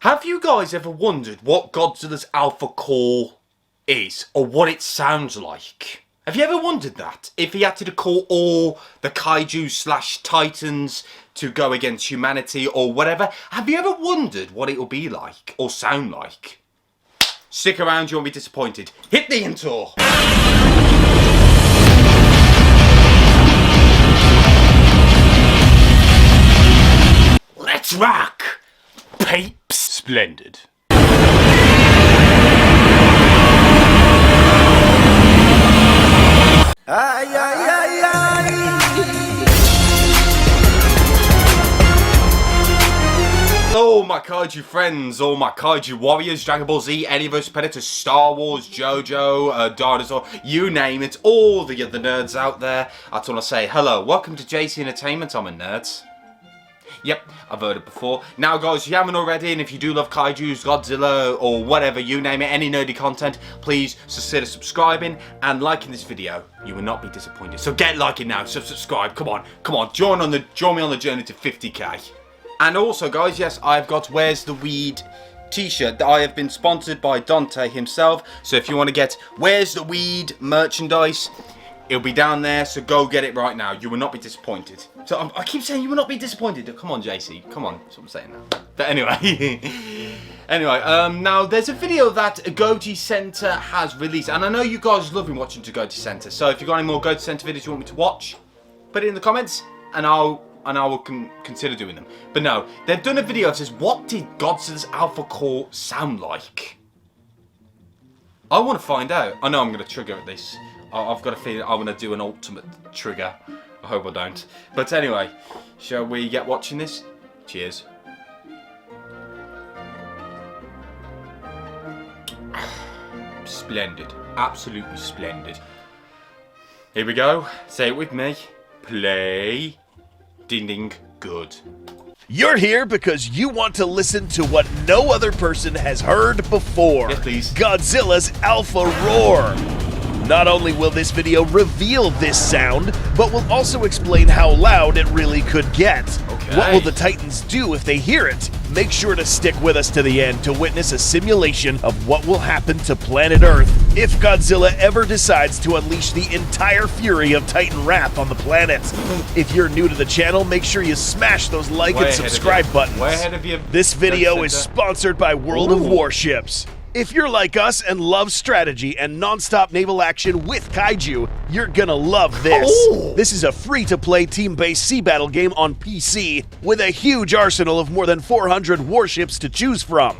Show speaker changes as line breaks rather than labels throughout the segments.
Have you guys ever wondered what Godzilla's alpha core is, or what it sounds like? Have you ever wondered that? If he had to call all the kaiju slash titans to go against humanity or whatever, have you ever wondered what it will be like, or sound like? Stick around, you won't be disappointed. Hit the intro! Let's rock! Papes! Splendid.
Ay, ay, ay, ay.
Oh my kaiju friends, all my kaiju warriors, Dragon Ball Z, any of us, Predator, Star Wars, JoJo, Dinosaur, you name it, all the other nerds out there. I just want to say hello, welcome to JC Entertainment, I'm a nerd. Yep, I've heard it before. Now guys, if you haven't already, and if you do love kaijus, Godzilla, or whatever, you name it, any nerdy content, please consider subscribing and liking this video. You will not be disappointed. So get liking now, so subscribe, come on, join me on the journey to 50k. And also guys, yes, I've got Where's the Weed t-shirt that I have been sponsored by Dante himself. So if you want to get Where's the Weed merchandise, it'll be down there, so go get it right now. You will not be disappointed. So I keep saying you will not be disappointed. Come on, JC. Come on. That's what I'm saying now. But anyway. Now there's a video that Goji Center has released. And I know you guys love me watching to Goji Center. So if you've got any more Goji Center videos you want me to watch, put it in the comments and I will consider doing them. But no, they've done a video that says, what did Godzilla's alpha core sound like? I want to find out. I know I'm going to trigger at this. I've got a feeling I want to do an ultimate trigger. I hope I don't. But anyway, shall we get watching this? Cheers. Splendid. Absolutely splendid. Here we go. Say it with me. Play. Ding ding. Good.
You're here because you want to listen to what no other person has heard before.
Yes, please.
Godzilla's alpha roar. Not only will this video reveal this sound, but will also explain how loud it really could get.
Okay.
What will the Titans do if they hear it? Make sure to stick with us to the end to witness a simulation of what will happen to planet Earth if Godzilla ever decides to unleash the entire fury of Titan wrath on the planet. If you're new to the channel, make sure you smash those like and subscribe buttons.
Way ahead of you.
This video is sponsored by World of Warships. If you're like us and love strategy and non-stop naval action with kaiju, you're gonna love this. This is a free-to-play team-based sea battle game on PC with a huge arsenal of more than 400 warships to choose from.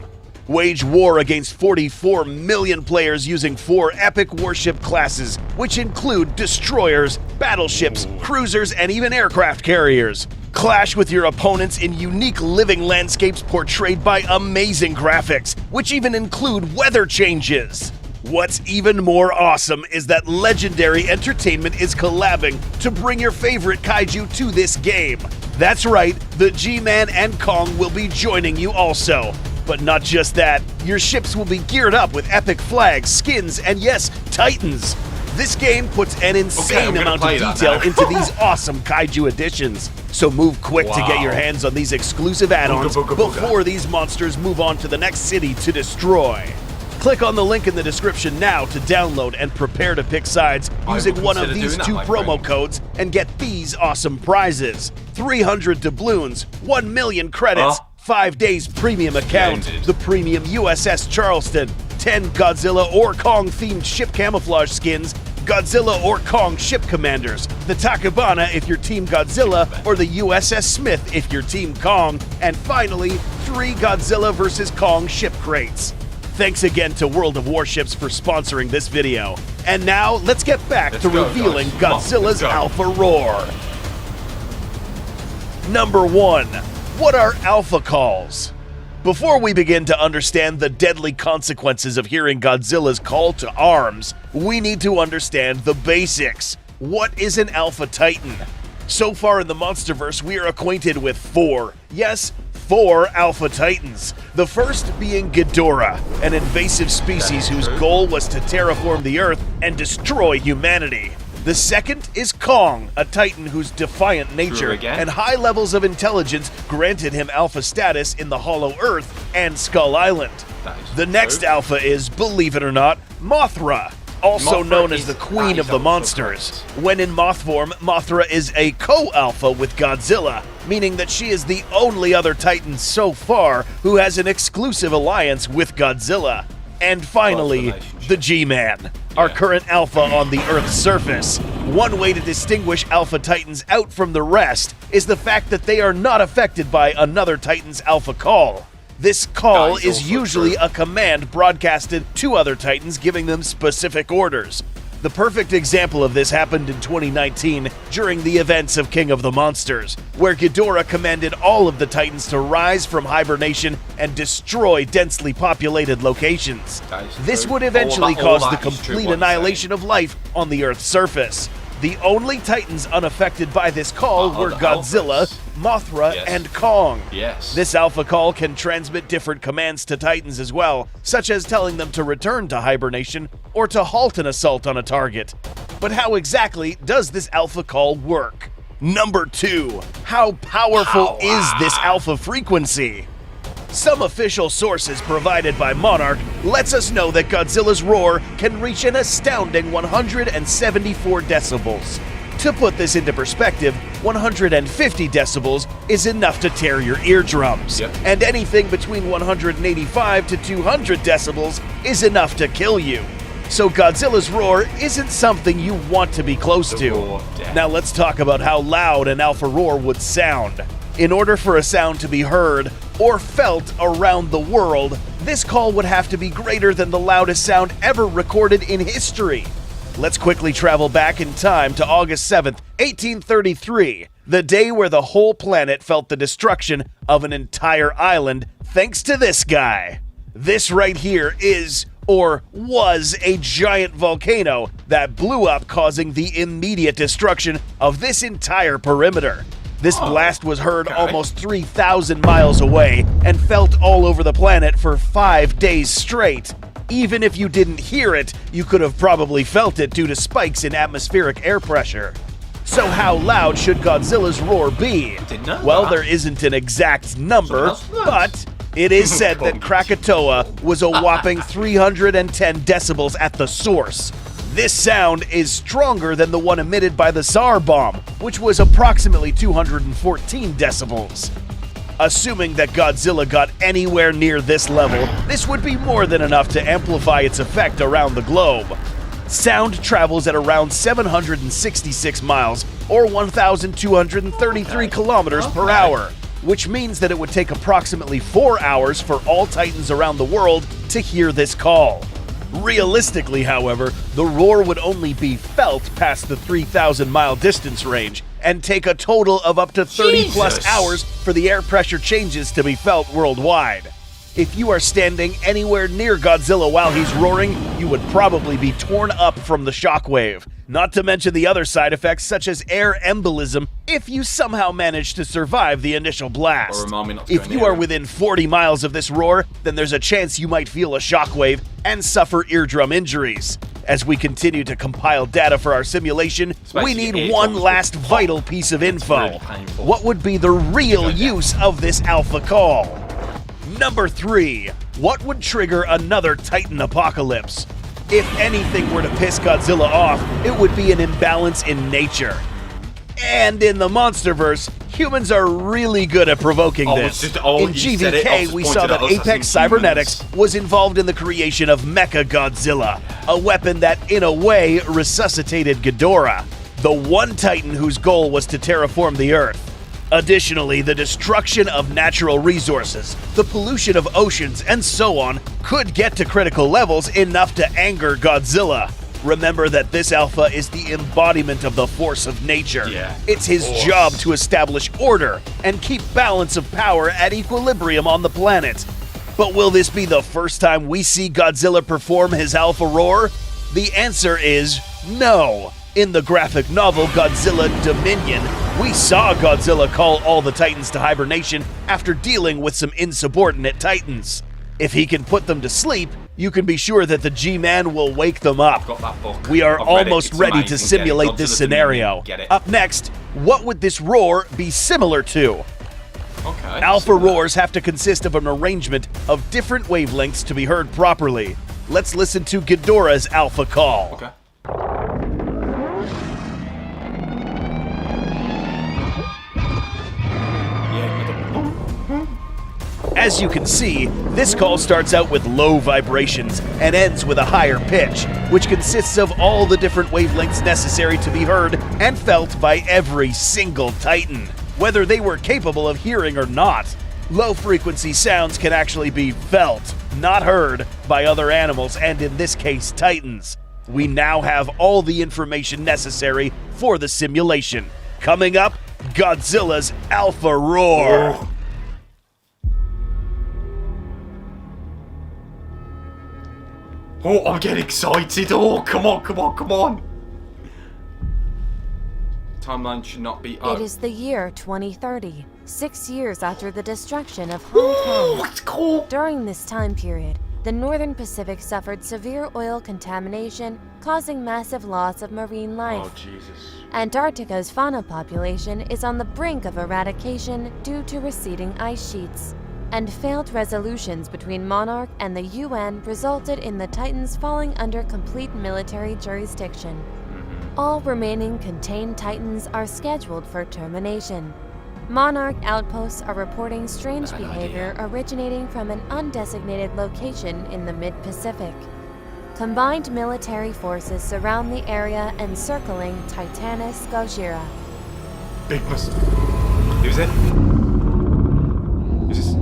Wage war against 44 million players using 4 epic warship classes, which include destroyers, battleships, cruisers, and even aircraft carriers. Clash with your opponents in unique living landscapes portrayed by amazing graphics, which even include weather changes. What's even more awesome is that Legendary Entertainment is collabing to bring your favorite kaiju to this game. That's right, the G-Man and Kong will be joining you also. But not just that, your ships will be geared up with epic flags, skins, and yes, titans. This game puts an insane amount of detail into these awesome kaiju additions. So move quick to get your hands on these exclusive add-ons before these monsters move on to the next city to destroy. Click on the link in the description now to download and prepare to pick sides using one of these 2 promo codes and get these awesome prizes. 300 doubloons, 1 million credits, 5 days premium account, the premium USS Charleston, 10 Godzilla or Kong themed ship camouflage skins, Godzilla or Kong ship commanders, the Tachibana if you're Team Godzilla, or the USS Smith if you're Team Kong, and finally, 3 Godzilla vs. Kong ship crates. Thanks again to World of Warships for sponsoring this video. And now, let's get back to revealing Godzilla's alpha roar. Number 1. What are alpha calls? Before we begin to understand the deadly consequences of hearing Godzilla's call to arms, we need to understand the basics. What is an Alpha Titan? So far in the Monsterverse, we are acquainted with 4. Yes, 4 Alpha Titans. The first being Ghidorah, an invasive species whose goal was to terraform the Earth and destroy humanity. The second is Kong, a Titan whose defiant nature
again.
and high levels of intelligence granted him alpha status in the Hollow Earth and Skull Island. The next alpha is, believe it or not, Mothra, also
Mothra
known as
is-
the Queen
that
of
is
the
also
Monsters.
correct.
When in moth form, Mothra is a co-alpha with Godzilla, meaning that she is the only other Titan so far who has an exclusive alliance with Godzilla. And finally,
relationship.
the G-Man, our current alpha on the Earth's surface. One way to distinguish alpha Titans out from the rest is the fact that they are not affected by another Titan's alpha call. This call
That is
is
also
usually
true.
a command broadcasted to other Titans, giving them specific orders. The perfect example of this happened in 2019 during the events of King of the Monsters, where Ghidorah commanded all of the Titans to rise from hibernation and destroy densely populated locations.
That is
This
true.
would eventually
All
cause the
that is true,
complete
what you're
annihilation of life on the Earth's surface. The only Titans unaffected by this call
Are
were
the
Godzilla,
alphas.
Mothra,
Yes.
and Kong.
Yes.
This alpha call can transmit different commands to Titans as well, such as telling them to return to hibernation or to halt an assault on a target. But how exactly does this alpha call work? Number 2. How powerful is this alpha frequency? Some official sources provided by Monarch lets us know that Godzilla's roar can reach an astounding 174 decibels. To put this into perspective, 150 decibels is enough to tear your eardrums,
Yep.
and anything between 185 to 200 decibels is enough to kill you. So Godzilla's roar isn't something you want to be close
The
to.
roar of death.
Now let's talk about how loud an alpha roar would sound. In order for a sound to be heard or felt around the world, this call would have to be greater than the loudest sound ever recorded in history. Let's quickly travel back in time to August 7th, 1833, the day where the whole planet felt the destruction of an entire island thanks to this guy. This right here is, or was, a giant volcano that blew up, causing the immediate destruction of this entire perimeter. This blast was heard
okay.
almost 3,000 miles away and felt all over the planet for 5 days straight. Even if you didn't hear it, you could have probably felt it due to spikes in atmospheric air pressure. So how loud should Godzilla's roar be?
Didn't know
Well,
that.
there isn't an exact number,
Something else
but it is said that Krakatoa was a whopping 310 decibels at the source. This sound is stronger than the one emitted by the Tsar bomb, which was approximately 214 decibels. Assuming that Godzilla got anywhere near this level, this would be more than enough to amplify its effect around the globe. Sound travels at around 766 miles, or 1,233 kilometers per hour, which means that it would take approximately 4 hours for all Titans around the world to hear this call. Realistically, however, the roar would only be felt past the 3,000-mile distance range and take a total of up to 30-plus
Jesus.
hours for the air pressure changes to be felt worldwide. If you are standing anywhere near Godzilla while he's roaring, you would probably be torn up from the shockwave. Not to mention the other side effects such as air embolism if you somehow manage to survive the initial blast.
Or remind me not to
If
go
you
near
are
him.
within 40 miles of this roar, then there's a chance you might feel a shockwave and suffer eardrum injuries. As we continue to compile data for our simulation, we
Especially
need
eardrums
one
would
last
pop.
vital piece of
It's
info.
really painful.
What would be the real
Go down.
use of this alpha call? Number 3. What would trigger another Titan apocalypse? If anything were to piss Godzilla off, it would be an imbalance in nature. And in the Monsterverse, humans are really good at provoking
Oh,
this.
it's just- oh,
In
you said it, I
GVK,
was
we
pointed
saw that
at us as
Apex
in
Cybernetics
humans.
was involved in the creation of Mecha Godzilla, a weapon that, in a way, resuscitated Ghidorah, the one Titan whose goal was to terraform the Earth. Additionally, the destruction of natural resources, the pollution of oceans, and so on could get to critical levels enough to anger Godzilla. Remember that this alpha is the embodiment of the force of nature.
Yeah,
It's his
force.
job to establish order and keep balance of power at equilibrium on the planet. But will this be the first time we see Godzilla perform his alpha roar? The answer is no. In the graphic novel Godzilla Dominion, we saw Godzilla call all the Titans to hibernation after dealing with some insubordinate Titans. If he can put them to sleep, You can be sure that the G-Man will wake them up.
Got that book.
We are
I've read it.
almost
It's
ready
amazing.
to simulate
Get it.
this
Godzilla
scenario.
Get it.
Up next, what would this roar be similar to?
Okay.
Alpha roars have to consist of an arrangement of different wavelengths to be heard properly. Let's listen to Ghidorah's alpha call.
Okay.
As you can see, this call starts out with low vibrations and ends with a higher pitch, which consists of all the different wavelengths necessary to be heard and felt by every single Titan, whether they were capable of hearing or not. Low-frequency sounds can actually be felt, not heard, by other animals, and in this case, Titans. We now have all the information necessary for the simulation. Coming up, Godzilla's Alpha Roar.
Oh. Oh, I'm getting excited. Oh, come on, come on, come on. Timeline should not be...
It is the year 2030, 6 years after the destruction of Hong Kong.
What's cool?
During this time period, the Northern Pacific suffered severe oil contamination, causing massive loss of marine life.
Oh, Jesus.
Antarctica's fauna population is on the brink of eradication due to receding ice sheets. And failed resolutions between Monarch and the UN resulted in the Titans falling under complete military jurisdiction. All remaining contained Titans are scheduled for termination. Monarch outposts are reporting strange behavior originating from an undesignated location in the mid-Pacific. Combined military forces surround the area encircling Titanus Gojira.
Big must... Who's it? Who's this?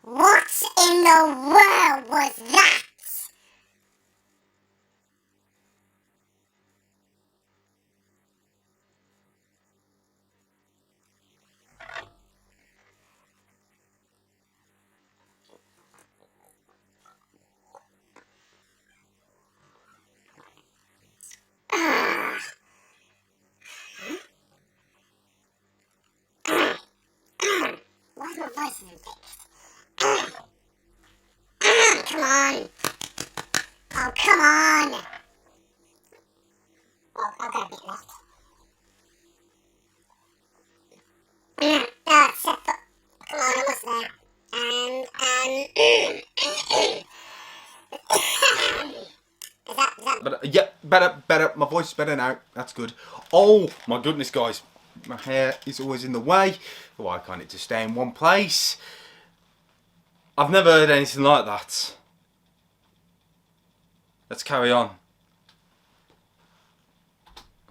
What in the world was that? Why's my voice in pitch? Come on. Oh, come on. Oh, I've got a bit left. That's it. Come on, almost there. Is that?
But, yeah, better. My voice is better now. That's good. Oh, my goodness, guys. My hair is always in the way. Why can't it just stay in one place? I've never heard anything like that. Let's carry on.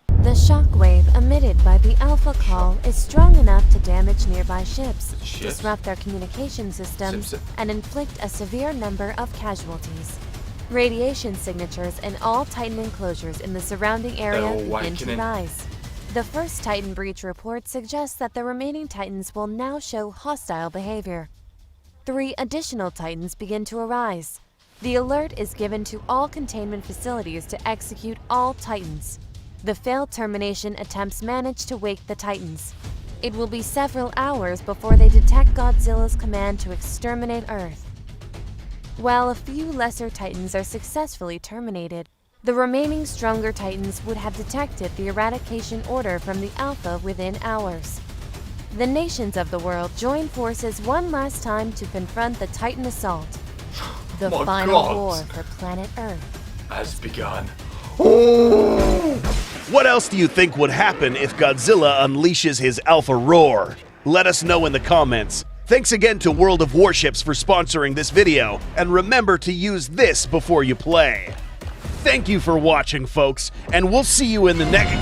The shockwave emitted by the Alpha call is strong enough to damage nearby ships,
Ships?
disrupt their communication systems,
Ships.
and inflict a severe number of casualties. Radiation signatures in all Titan enclosures in the surrounding area
They're all
begin to
awakening.
rise. The first Titan breach report suggests that the remaining Titans will now show hostile behavior. 3 additional Titans begin to arise. The alert is given to all containment facilities to execute all Titans. The failed termination attempts manage to wake the Titans. It will be several hours before they detect Godzilla's command to exterminate Earth. While a few lesser Titans are successfully terminated, the remaining stronger Titans would have detected the eradication order from the Alpha within hours. The nations of the world join forces one last time to confront the Titan assault. The
My
final
God.
war for planet Earth
Has begun.
What else do you think would happen if Godzilla unleashes his alpha roar? Let us know in the comments. Thanks again to World of Warships for sponsoring this video, and remember to use this before you play. Thank you for watching, folks, and we'll see you in the next...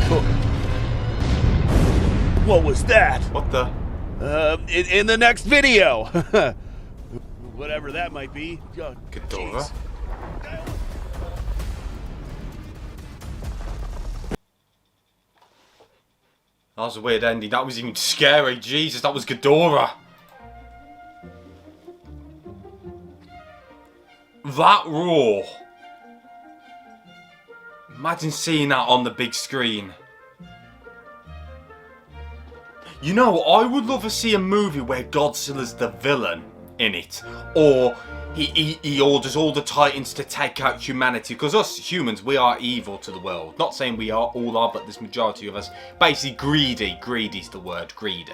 What was that?
What the?
In the next video. Whatever that might be. Oh,
Ghidorah?
jeez.
That was a weird ending. That was even scary. Jesus, that was Ghidorah. That roar. Imagine seeing that on the big screen. You know, I would love to see a movie where Godzilla's the villain in it. Or he orders all the Titans to take out humanity. Because us humans, we are evil to the world. Not saying we all are, but this majority of us. Basically greedy. Greedy's the word, greedy.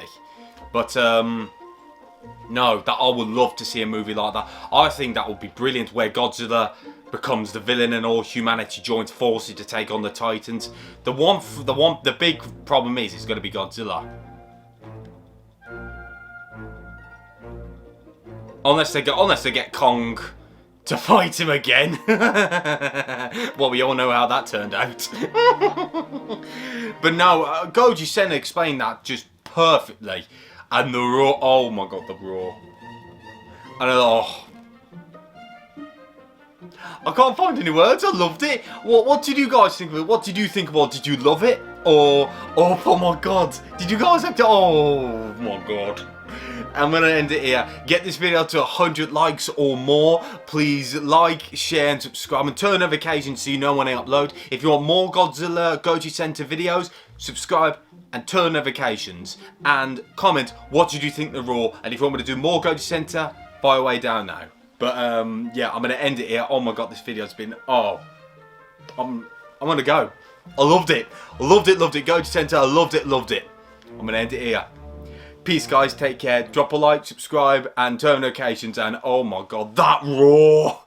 But, no, that I would love to see a movie like that. I think that would be brilliant, where Godzilla becomes the villain and all humanity joins forces to take on the Titans. The big problem is it's going to be Godzilla. Unless they get Kong to fight him again. Well, we all know how that turned out. But no, Goji Senna explained that just perfectly. And the roar, oh my god, the roar. And I can't find any words. I loved it. What did you guys think of it? What did you think about it? Did you love it? Or, oh my god, did you guys have to, oh my god. I'm going to end it here. Get this video to 100 likes or more. Please like, share and subscribe. And turn notifications so you know when I upload. If you want more Godzilla Goji Center videos, subscribe and turn notifications. And comment, what did you think the roar? And if you want me to do more Goji Center, fire away down now. But yeah, I'm going to end it here. Oh my god, this video's been, I'm going to go. I loved it. Loved it. Goji Center, I loved it. I'm going to end it here. Peace, guys. Take care. Drop a like, subscribe, and turn notifications. And oh my god, that roar!